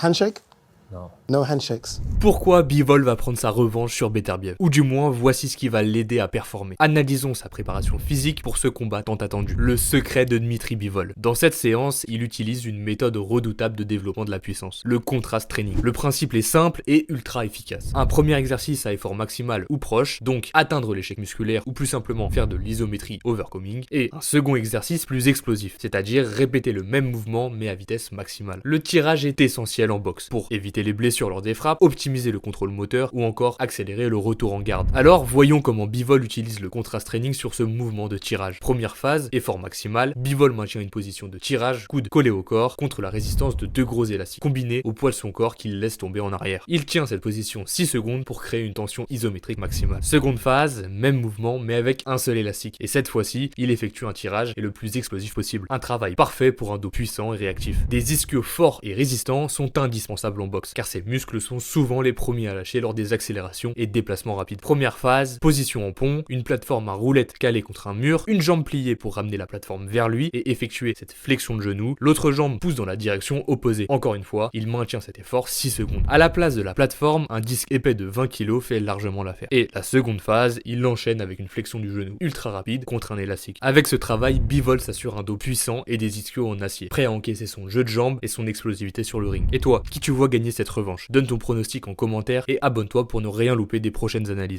Handshake? Non. No handshakes. Pourquoi Bivol va prendre sa revanche sur Beterbiev? Ou du moins, voici ce qui va l'aider à performer. Analysons sa préparation physique pour ce combat tant attendu. Le secret de Dmitri Bivol. Dans cette séance, il utilise une méthode redoutable de développement de la puissance, le contrast training. Le principe est simple et ultra efficace. Un premier exercice à effort maximal ou proche, donc atteindre l'échec musculaire ou plus simplement faire de l'isométrie overcoming, et un second exercice plus explosif, c'est-à-dire répéter le même mouvement mais à vitesse maximale. Le tirage est essentiel en boxe pour éviter les blessures lors des frappes, optimiser le contrôle moteur ou encore accélérer le retour en garde. Alors voyons comment Bivol utilise le contrast training sur ce mouvement de tirage. Première phase, effort maximal, Bivol maintient une position de tirage, coude collé au corps, contre la résistance de deux gros élastiques, combinés au poids de son corps qu'il laisse tomber en arrière. Il tient cette position 6 secondes pour créer une tension isométrique maximale. Seconde phase, même mouvement mais avec un seul élastique. Et cette fois-ci, il effectue un tirage et le plus explosif possible. Un travail parfait pour un dos puissant et réactif. Des ischios forts et résistants sont indispensables en boxe, car ces muscles sont souvent les premiers à lâcher lors des accélérations et déplacements rapides. Première phase, position en pont, une plateforme à roulette calée contre un mur, une jambe pliée pour ramener la plateforme vers lui et effectuer cette flexion de genou, l'autre jambe pousse dans la direction opposée. Encore une fois, il maintient cet effort 6 secondes. À la place de la plateforme, un disque épais de 20 kg fait largement l'affaire. Et la seconde phase, il l'enchaîne avec une flexion du genou ultra rapide contre un élastique. Avec ce travail, Bivol s'assure un dos puissant et des ischios en acier, prêt à encaisser son jeu de jambes et son explosivité sur le ring. Et toi, qui tu vois gagner cette revanche? Donne ton pronostic en commentaire et abonne-toi pour ne rien louper des prochaines analyses.